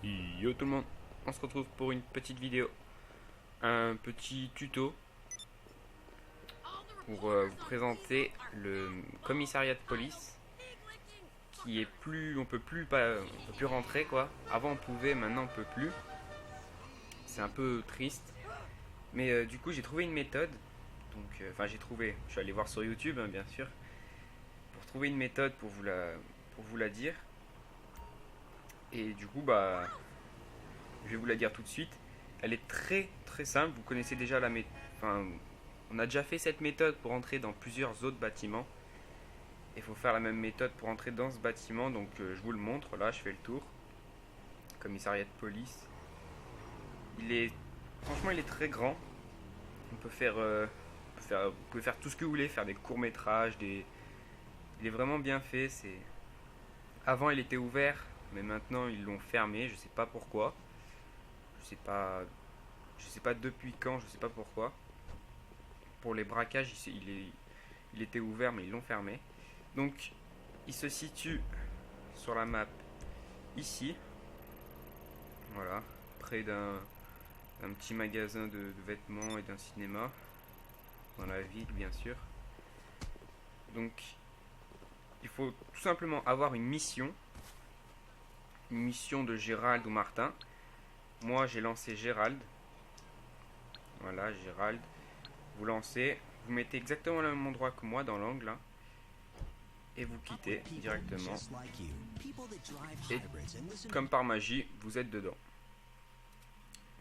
Yo tout le monde, on se retrouve pour une petite vidéo, un petit tuto pour vous présenter le commissariat de police qui est plus, on peut plus rentrer quoi. Avant on pouvait, maintenant on peut plus. C'est un peu triste, mais du coup j'ai trouvé une méthode. Donc, enfin je suis allé voir sur YouTube hein, bien sûr, pour trouver une méthode pour vous la dire. Et du coup je vais vous la dire tout de suite. Elle est très très simple. Vous connaissez déjà la méthode. Enfin, on a déjà fait cette méthode pour entrer dans plusieurs autres bâtiments. Il faut faire la même méthode pour entrer dans ce bâtiment. Donc je vous le montre. Là, je fais le tour. Commissariat de police. Il est, franchement, il est très grand. On peut faire, vous pouvez faire tout ce que vous voulez. Faire des courts métrages. Il est vraiment bien fait. Avant, il était ouvert, mais maintenant ils l'ont fermé. Je sais pas pourquoi. Je sais pas. Je sais pas depuis quand. Je sais pas pourquoi. Pour les braquages, il était ouvert, mais ils l'ont fermé. Donc, il se situe sur la map ici. Voilà. Près d'un petit magasin de vêtements et d'un cinéma. Dans la ville, bien sûr. Donc, il faut tout simplement avoir une mission. Une mission de Gérald ou Martin. Moi, j'ai lancé Gérald. Voilà, Gérald. Vous lancez. Vous mettez exactement au même endroit que moi dans l'angle. Là. Et vous quittez directement. Et comme par magie, vous êtes dedans.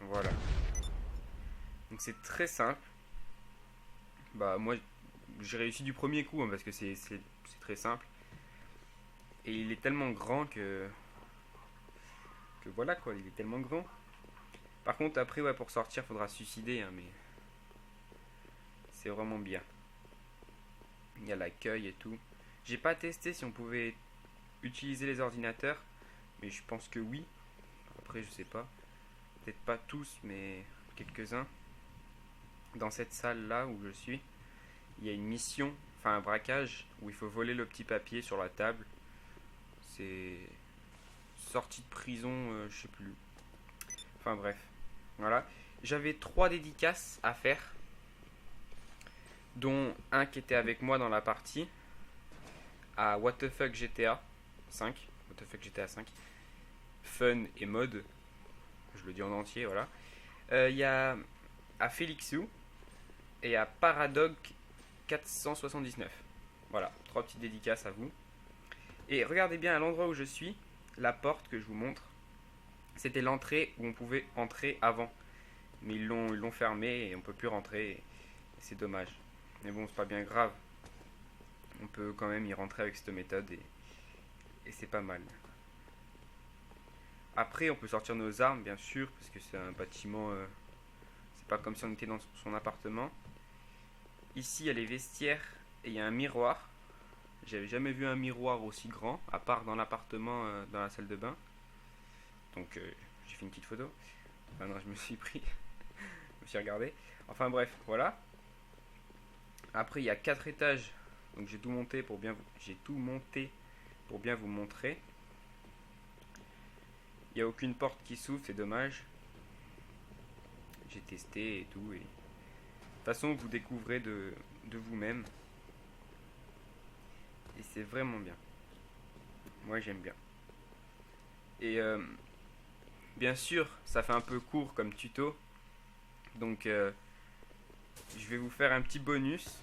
Voilà. Donc c'est très simple. Bah moi j'ai réussi du premier coup hein, parce que c'est très simple. Et il est tellement grand que voilà quoi, il est tellement grand. Par contre après ouais pour sortir faudra se suicider hein, mais c'est vraiment bien. Il y a l'accueil et tout. J'ai pas testé si on pouvait utiliser les ordinateurs, mais je pense que oui. Après je sais pas. Peut-être pas tous mais quelques-uns. Dans cette salle là où je suis, il y a une mission, enfin un braquage, où il faut voler le petit papier sur la table. C'est sortie de prison, je sais plus. Enfin bref, voilà. J'avais 3 dédicaces à faire, dont un qui était avec moi dans la partie, à What the fuck GTA 5. What the fuck GTA 5. Fun et mode, je le dis en entier, voilà. Il y a à Felixou et à Paradoc 479. Voilà, 3 petites dédicaces à vous. Et regardez bien à l'endroit où je suis, la porte que je vous montre, c'était l'entrée où on pouvait entrer avant. Mais ils l'ont fermé et on peut plus rentrer. Et c'est dommage. Mais bon, c'est pas bien grave. On peut quand même y rentrer avec cette méthode et c'est pas mal. Après, on peut sortir nos armes, bien sûr, parce que c'est un bâtiment. C'est pas comme si on était dans son appartement. Ici, il y a les vestiaires et il y a un miroir. J'avais jamais vu un miroir aussi grand, à part dans l'appartement, dans la salle de bain. Donc j'ai fait une petite photo. Enfin non, je me suis pris, je me suis regardé. Enfin bref, voilà. Après il y a 4 étages, donc j'ai tout monté pour bien vous montrer. Il n'y a aucune porte qui s'ouvre, c'est dommage. J'ai testé et tout. Et... de toute façon, vous découvrez de vous-même. Et c'est vraiment bien. Moi j'aime bien. Et bien sûr, ça fait un peu court comme tuto. Donc je vais vous faire un petit bonus.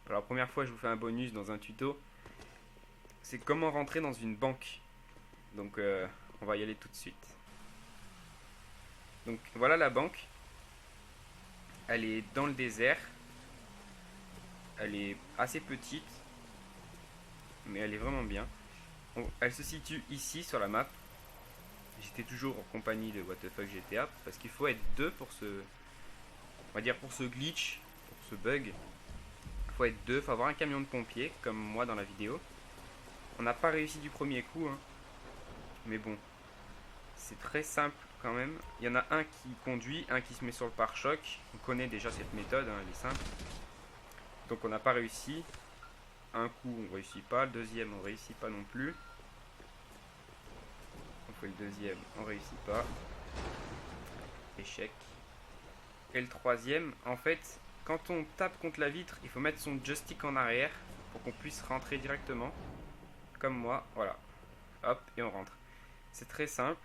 Pour la première fois, je vous fais un bonus dans un tuto. C'est comment rentrer dans une banque. Donc on va y aller tout de suite. Donc voilà la banque. Elle est dans le désert. Elle est assez petite. Mais elle est vraiment bien. Elle se situe ici sur la map. J'étais toujours en compagnie de What the fuck GTA. Parce qu'il faut être deux pour on va dire pour ce glitch. Pour ce bug. Il faut être deux. Il faut avoir un camion de pompiers. Comme moi dans la vidéo. On n'a pas réussi du premier coup. Hein. Mais bon. C'est très simple quand même. Il y en a un qui conduit, un qui se met sur le pare-choc. On connaît déjà cette méthode, hein, elle est simple. Donc on n'a pas réussi. Un coup on réussit pas, le deuxième on réussit pas non plus. Il Et le deuxième, on réussit pas. Échec. Et le troisième, en fait, quand on tape contre la vitre, il faut mettre son joystick en arrière pour qu'on puisse rentrer directement. Comme moi, voilà. Hop, et on rentre. C'est très simple.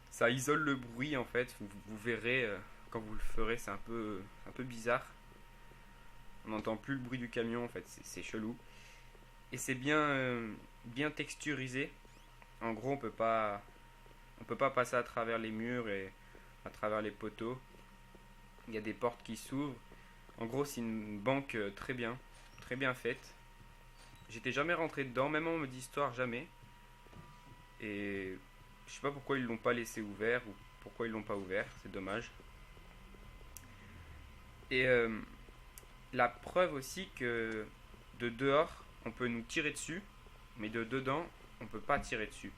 Ça isole le bruit en fait. Vous verrez quand vous le ferez, c'est un peu bizarre. On n'entend plus le bruit du camion en fait, c'est chelou. Et c'est bien texturisé. En gros, on peut pas passer à travers les murs et à travers les poteaux. Il y a des portes qui s'ouvrent. En gros, c'est une banque très bien faite. J'étais jamais rentré dedans, même en mode histoire, jamais. Et je sais pas pourquoi ils l'ont pas laissé ouvert ou pourquoi ils l'ont pas ouvert, c'est dommage. Et la preuve aussi que de dehors, on peut nous tirer dessus, mais de dedans, on peut pas tirer dessus.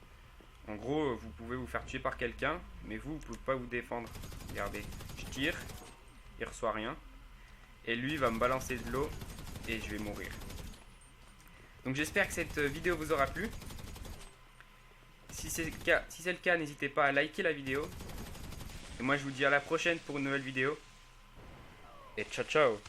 En gros, vous pouvez vous faire tuer par quelqu'un, mais vous pouvez pas vous défendre. Regardez, je tire, il reçoit rien, et lui va me balancer de l'eau, et je vais mourir. Donc j'espère que cette vidéo vous aura plu. Si c'est le cas, n'hésitez pas à liker la vidéo. Et moi je vous dis à la prochaine pour une nouvelle vidéo. Et ciao ciao.